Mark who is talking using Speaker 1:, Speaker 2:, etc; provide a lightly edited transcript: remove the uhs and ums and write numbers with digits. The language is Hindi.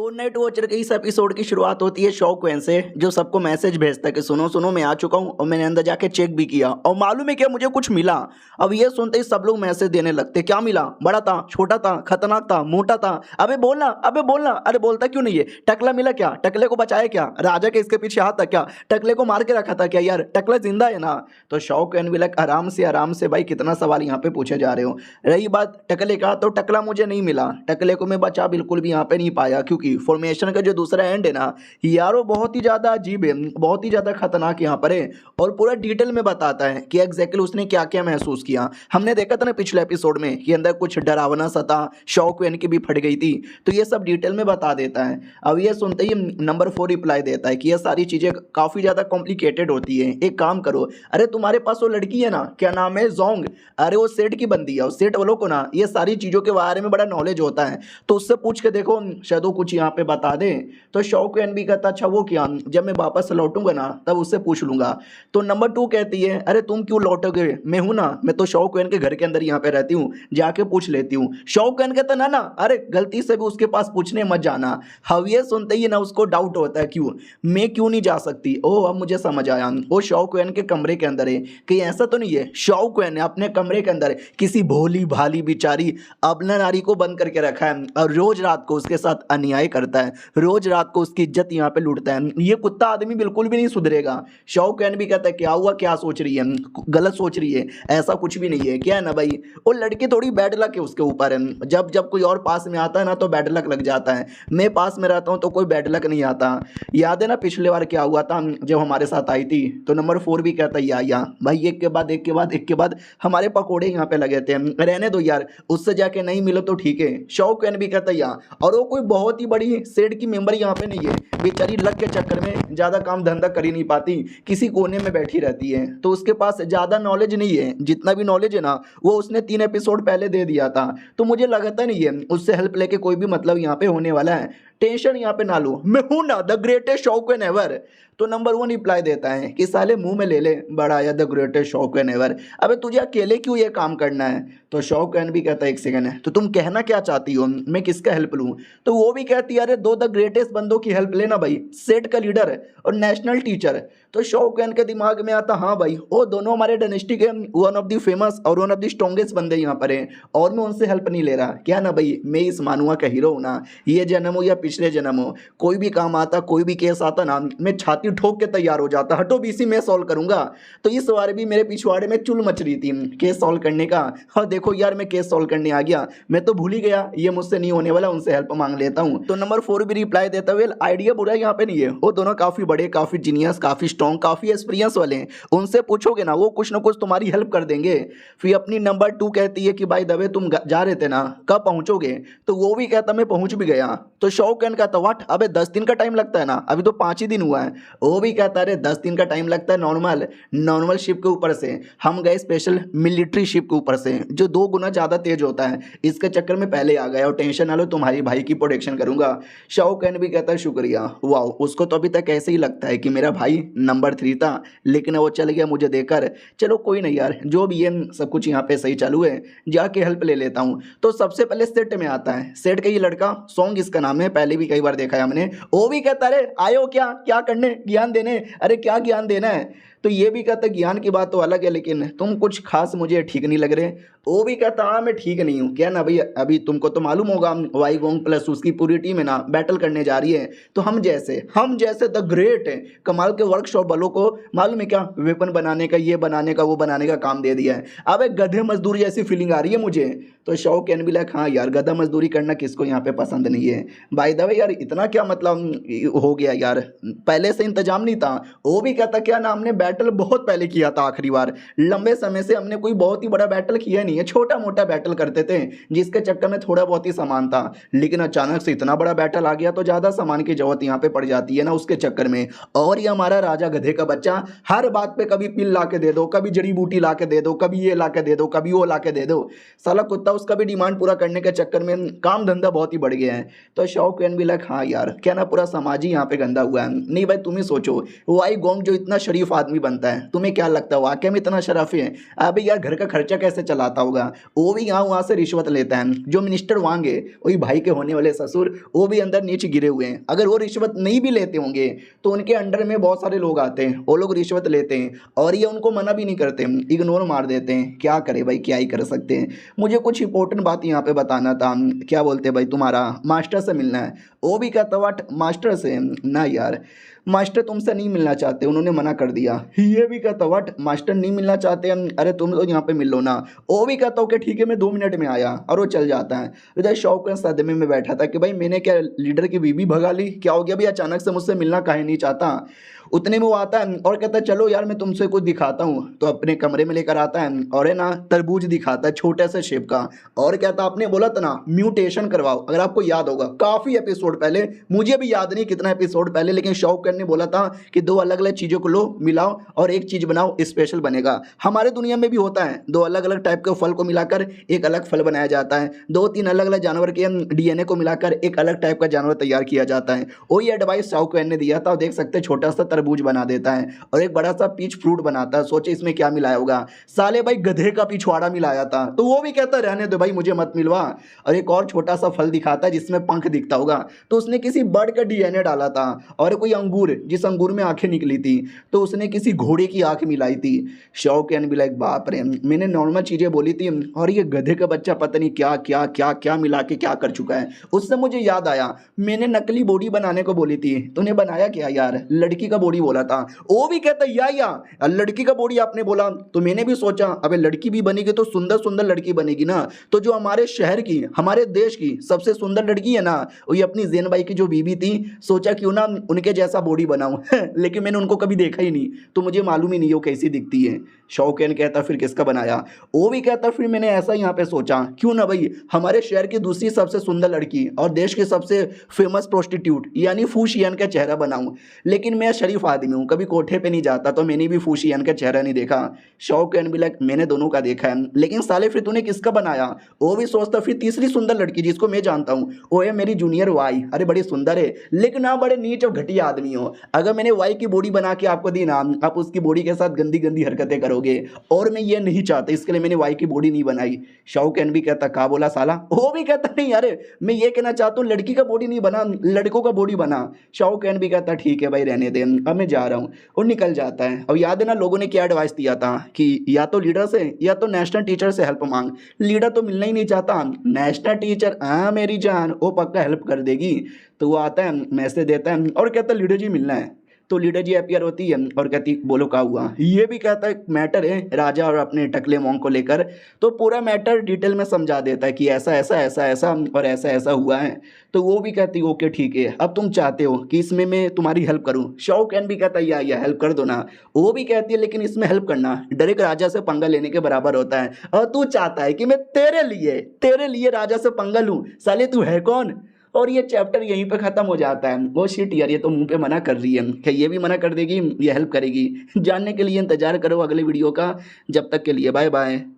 Speaker 1: तो नाइट वॉचर के इस एपिसोड की शुरुआत होती है शॉकवेन से, जो सबको मैसेज भेजता है कि सुनो सुनो मैं आ चुका हूँ और मैंने अंदर जाके चेक भी किया और मालूम है क्या मुझे कुछ मिला। अब ये सुनते ही सब लोग मैसेज देने लगते, क्या मिला? बड़ा था, छोटा था, खतरनाक था, मोटा था? अबे बोलना, अबे बोलना। अरे बोलता क्यों नहीं है? टकला मिला क्या? टकले को बचाया क्या? राजा के इसके पीछे हाथ था क्या? टकले को मार के रखा था क्या? यार टकला जिंदा है ना? तो शॉकवेन भी लाइक आराम से भाई कितना सवाल यहाँ पे पूछे जा रहे हो। रही बात टकले का, तो टकला मुझे नहीं मिला, टकले को मैं बचा बिल्कुल भी यहाँ पे नहीं पाया, क्योंकि फॉर्मेशन का जो दूसरा एंड है ना यारो बहुत ही ज़्यादा अजीब है, बहुत ही ज़्यादा खतरनाक यहाँ पर है और पूरा डिटेल में बताता है कि एग्जैक्टली उसने क्या क्या महसूस किया। हमने देखा था ना पिछले एपिसोड में कि अंदर कुछ डरावना सा था, शॉकवेन की भी फट गई थी, तो ये सब डिटेल में बता देता है। अब ये सुनते ही नंबर 4 रिप्लाई देता है कि ये सारी चीज़ें काफ़ी ज़्यादा कॉम्प्लिकेटेड होती है, एक काम करो, अरे तुम्हारे पास वो लड़की है ना, क्या नाम है, जोंग, अरे वो सेठ की बंदी है, उस सेठ वालों को ना ये सारी चीज़ों के बारे में बड़ा नॉलेज होता है, तो उससे पूछ के देखो शायद वो कुछ यहाँ पे बता दे। तो शॉकवेन भी कहता अच्छा वो क्या, जब मैं वापस लौटूंगा ना तब उससे पूछ लूंगा। तो नंबर 2 कहती है अरे तुम क्यों लौटोगे, मैं हूं ना, मैं तो शॉकवेन के घर के अंदर यहाँ पे रहती हूँ, जाके पूछ लेती हूँ। शॉकवेन कहता ना ना, अरे गलती से भी उसके पास पूछने मत जाना। अब ये सुनते ही ना उसको डाउट होता है, क्यों मैं क्यों नहीं जा सकती। ओह अब मुझे समझ आया, वो शॉकवेन के कमरे के अंदर है, कहीं ऐसा तो नहीं है शॉकवेन ने अपने कमरे के अंदर किसी भोली भाली बेचारी अबला नारी को बंद करके रखा है और रोज रात को उसके साथ अन्याय करता है, रोज रात को उसकी इज्जत यहाँ पे लूटता है। ये कुत्ता आदमी बिल्कुल भी नहीं सुधरेगा। शॉकवेन भी कहता है क्या हुआ, क्या सोच रही है, गलत सोच रही है, ऐसा कुछ भी नहीं है, क्या है ना भाई वो लड़की थोड़ी बैड लक है उसके ऊपर है, जब जब कोई और पास में आता है ना तो बैड लक लग जाता है, मैं पास में रहता हूँ तो कोई बैड लक नहीं आता। याद है ना पिछले बार क्या हुआ था जब हमारे साथ आई थी। तो नंबर 4 भी कहता है या भाई एक के बाद एक के बाद एक के बाद हमारे पकोड़े यहाँ पे लगे थे, रहने दो यार, उससे जाके नहीं मिलो तो ठीक है। शॉकवेन भी कहता है और वो कोई बहुत ही बड़ी सेड की मेंबर यहाँ पे नहीं है, बेचारी लक के चक्कर में ज़्यादा काम धंधा कर ही नहीं पाती, किसी कोने में बैठी रहती है, तो उसके पास ज़्यादा नॉलेज नहीं है, जितना भी नॉलेज है ना वो उसने 3 एपिसोड पहले दे दिया था, तो मुझे लगता नहीं है उससे हेल्प लेके कोई भी मतलब यहाँ पे होने वाला है। टेंशन यहाँ पे ना लो, मैं हूं ना द ग्रेटेस्ट शॉकवेन एवर। तो नंबर 1 रिप्लाई देता है कि साले मुंह में ले ले, बड़ा या द ग्रेटेस्ट शॉकवेन एवर, अबे तुझे अकेले क्यों ये काम करना है। तो शॉकवेन भी कहता है एक सेकंड है, तो तुम कहना क्या चाहती हो, मैं किसका हेल्प लूँ। तो वो भी कहती है अरे 2 द ग्रेटेस्ट बंदों की हेल्प लेना भाई, सेट का लीडर है और नेशनल टीचर। तो शॉकवेन के दिमाग में आता हाँ भाई वो दोनों हमारे डायनेस्टी के वन ऑफ द फेमस और वन ऑफ द स्ट्रॉन्गेस्ट बंदे यहाँ पर हैं और मैं उनसे हेल्प नहीं ले रहा, क्या ना भाई मैं इस मानुआ का हीरो हूँ ना, ये जन्म हो या पिछले जन्म हो, कोई भी काम आता, कोई भी केस आता ना मैं छाती ठोक के तैयार हो जाता, हटो बीसी मैं सॉल्व करूंगा। तो इस बार भी मेरे पिछवाड़े में चुल मच रही थी केस सॉल्व करने का, और देखो यार मैं केस सॉल्व करने आ गया, मैं तो भूल ही गया ये मुझसे नहीं होने वाला, उनसे हेल्प मांग लेता हूँ। तो नंबर 4 भी रिप्लाई देता हुए आइडिया बुरा यहाँ पे नहीं है, वो दोनों काफी बड़े, काफी जीनियस, काफी स्ट्रॉन्ग, काफी एक्सपीरियंस वाले हैं, उनसे पूछोगे ना वो कुछ ना कुछ तुम्हारी हेल्प कर देंगे। फिर अपनी नंबर 2 कहती है कि भाई दबे तुम जा रहे थे ना, कब पहुंचोगे। तो वो भी कहता मैं पहुंच भी गया। तो शॉकवेन कहता व्हाट, अबे 10 दिन का टाइम लगता है ना, अभी तो 5 ही दिन हुआ है। वो भी कहता है 10 दिन का टाइम लगता है नॉर्मल शिप के ऊपर से, हम गए स्पेशल मिलिट्री शिप के ऊपर से जो 2 गुना ज़्यादा तेज होता है, इसके चक्कर में पहले आ गया और टेंशन ना लो तुम्हारी भाई की प्रोटेक्शन करूंगा। शॉकवेन भी कहता है शुक्रिया। वाह उसको तो अभी तक ऐसे ही लगता है कि मेरा भाई नंबर 3 था लेकिन वो चल गया मुझे देकर, चलो कोई नहीं यार जो भी है सब कुछ यहाँ पे सही चालू है, जाके हेल्प ले लेता हूँ। तो सबसे पहले सेट में आता है, सेट का ये लड़का सॉन्ग इसका नाम है, पहले भी कई बार देखा है हमने। वो भी कहता है आयो क्या क्या करने, ज्ञान देने, अरे क्या ज्ञान देना है। तो ये भी कहता ज्ञान की बात तो अलग है लेकिन तुम कुछ खास मुझे ठीक नहीं लग रहे। वो भी कहता हाँ मैं ठीक नहीं हूँ, क्या ना भाई अभी तुमको तो मालूम होगा वाईगोंग प्लस उसकी पूरी टीम है ना बैटल करने जा रही है, तो हम जैसे द ग्रेट है कमाल के वर्कशॉप वालों को मालूम है क्या वेपन बनाने का, ये बनाने का, वो बनाने का काम दे दिया है, अब एक गधे मजदूरी जैसी फीलिंग आ रही है मुझे। तो शौक भी लाइक हाँ यार गधा मजदूरी करना किसको यहाँ पे पसंद नहीं है। बाय द वे यार इतना क्या मतलब हो गया यार, पहले से इंतजाम नहीं था। वो भी कहता क्या ना हमने बैटल बहुत पहले किया था, आखिरी बार लंबे समय से हमने कोई बहुत ही बड़ा बैटल किया नहीं है, छोटा मोटा बैटल करते थे जिसके चक्कर में थोड़ा बहुत ही सामान था, लेकिन अचानक से इतना बड़ा बैटल आ गया तो ज़्यादा सामान की जरूरत यहाँ पे पड़ जाती है ना उसके चक्कर में। और ये हमारा राजा गधे का बच्चा हर बात पे कभी पिल ला के दे दो, कभी जड़ी बूटी ला के दे दो, कभी ये ला के दे दो, कभी वो ला के दे दो, साला कुत्ता उसका भी डिमांड पूरा करने के चक्कर में काम धंधा बहुत ही बढ़ गया है। तो शौक भी लाइक हाँ यार क्या ना पूरा समाज ही यहाँ पे गंदा हुआ है। नहीं भाई तुम ही सोचो वाई गोंग जो इतना शरीफ आदमी भी बनता है। तुम्हें क्या लगता है वाकई में इतना शराफी है? अबे यार घर का खर्चा कैसे चलाता होगा? वो भी यहाँ वहाँ से रिश्वत लेता है। जो मिनिस्टर वांगे वही भाई के होने वाले ससुर, वो भी अंदर नीचे गिरे हुए हैं। अगर वो रिश्वत नहीं भी लेते होंगे तो उनके अंडर में बहुत सारे लोग आते हैं, वो लोग रिश्वत लेते हैं और ये उनको मना भी नहीं करते, इग्नोर मार देते हैं। क्या करे भाई, क्या ही कर सकते हैं। मुझे कुछ इंपॉर्टेंट बात यहाँ पे बताना था। क्या बोलते हैं भाई, तुम्हारा मास्टर से मिलना है। वो भी कहता वाट मास्टर से? ना यार, मास्टर तुमसे नहीं मिलना चाहते, उन्होंने मना कर दिया। ये भी कहता वाट मास्टर नहीं मिलना चाहते हैं? अरे तुम तो यहाँ पे मिल लो ना। वो भी कहता हूँ कि ठीक है मैं 2 मिनट में आया, और वो चल जाता है। इधर शौक सदमे में बैठा था कि भाई मैंने क्या लीडर की बीवी भगा ली? क्या हो गया भाई, अचानक से मुझसे मिलना काहे नहीं चाहता? उतने में वो आता है और कहता है चलो यार मैं तुमसे कुछ दिखाता हूँ। तो अपने कमरे में लेकर आता है और है ना तरबूज दिखाता है छोटे से शेप का, और कहता आपने बोला था ना म्यूटेशन करवाओ। अगर आपको याद होगा काफ़ी एपिसोड पहले, मुझे भी याद नहीं कितना एपिसोड पहले, लेकिन शौक ने बोला था कि 2 अलग अलग चीज़ों को लो मिलाओ और एक चीज़ बनाओ, स्पेशल बनेगा। हमारे दुनिया में भी होता है, 2 अलग अलग टाइप के फल को मिलाकर एक अलग फल बनाया जाता है, 2-3 अलग अलग जानवर के DNA को मिलाकर एक अलग टाइप का जानवर तैयार किया जाता है। वही एडवाइस शौक ने दिया था। और देख सकते हैं छोटा सा तरबूज बना देता है और एक बड़ा सा पीच फ्रूट बनाता है। सोचे इसमें क्या मिलाया होगा? साले भाई गधे का पिछवाड़ा मिलाया था। तो वो भी कहता रहने दो भाई मुझे मत मिलवा। और एक और छोटा सा फल दिखाता है जिसमें पंख दिखता होगा, तो उसने किसी बर्ड का DNA डाला था। और कोई अंगूर, जिस अंगूर में आंखें निकली थी, तो उसने किसी घोड़े की आंख मिलाई थी। शौक भी लाइक बाप रे, मैंने नॉर्मल चीजें बोली थी और ये गधे का बच्चा पता नहीं क्या क्या क्या क्या मिला के क्या कर चुका है। उससे मुझे याद आया मैंने नकली बॉडी बनाने को बोली थी, तूने बनाया क्या यार? लड़की का बॉडी बोला था। वो भी कहता या लड़की का बॉडी आपने बोला, तो मैंने भी सोचा अबे लड़की भी बनेगी तो सुंदर सुंदर लड़की बनेगी ना। तो जो हमारे शहर की, हमारे देश की सबसे सुंदर लड़की है ना, वही अपनी ज़ैन भाई की जो बीबी थी, सोचा क्यों ना उनके जैसा बॉडी बनाऊं। लेकिन मैंने उनको कभी देखा ही नहीं, तो मुझे मालूम ही नहीं वो कैसी दिखती है। शौकैन कहता फिर किसका बनाया? वो भी कहता फिर मैंने ऐसा यहाँ पे सोचा क्यों ना भाई हमारे शहर की दूसरी सबसे सुंदर लड़की और देश के सबसे फेमस प्रोस्टिट्यूट यानी फूशियन का चेहरा बनाऊं। लेकिन मैं शरीफ आदमी हूँ, कभी कोठे पे नहीं जाता, तो मैंने भी फूशियन का चेहरा नहीं देखा। शौकैन भी लाइक मैंने दोनों का देखा है, लेकिन साले फिर तूने किसका बनाया? वो भी सोचता फिर तीसरी सुंदर लड़की जिसको मैं जानता हूँ वो है मेरी जूनियर वाई। अरे बड़ी सुंदर है लेकिन आप बड़े नीच और घटिया आदमी हो। अगर मैंने वाई की बॉडी बना के आपको दी ना, आप उसकी बॉडी के साथ गंदी गंदी हरकतें करोगे, और मैं ये नहीं चाहता, इसके लिए मैंने वाई की बॉडी नहीं बनाई। शौकैन भी कहता कहा बोला साला? वो भी कहता नहीं अरे मैं ये कहना चाहता हूँ लड़की का बॉडी नहीं बना, लड़कों का बॉडी बना। शौकैन भी कहता ठीक है भाई रहने दे, अब मैं जा रहा हूँ, और निकल जाता है। और याद है ना लोगों ने क्या एडवाइस दिया था कि या तो लीडर से या तो नेशनल टीचर से हेल्प मांग। लीडर तो मिलना ही नहीं चाहता, नेशनल टीचर हाँ मेरी जान वो पक्का हेल्प कर देगी। तो वो आता है मैसेज देता है और कहता है लीडर जी मिलना है। तो लीडर जी अपीयर होती है और कहती बोलो क्या हुआ? ये भी कहता है मैटर है राजा और अपने टकले मोंग को लेकर। तो पूरा मैटर डिटेल में समझा देता है कि ऐसा ऐसा ऐसा ऐसा और ऐसा ऐसा हुआ है। तो वो भी कहती ओके ठीक है, अब तुम चाहते हो कि इसमें मैं तुम्हारी हेल्प करूं? शौकैन भी कहता है या हेल्प कर दो ना। वो भी कहती है लेकिन इसमें हेल्प करना डायरेक्ट राजा से पंगा लेने के बराबर होता है, और तू चाहता है कि मैं तेरे लिए राजा से पंगा लूं? साले तू है कौन? और ये चैप्टर यहीं पे ख़त्म हो जाता है। वो शिट यार ये तो मुंह पे मना कर रही है, क्या ये भी मना कर देगी? ये हेल्प करेगी? जानने के लिए इंतजार करो अगले वीडियो का। जब तक के लिए बाय बाय।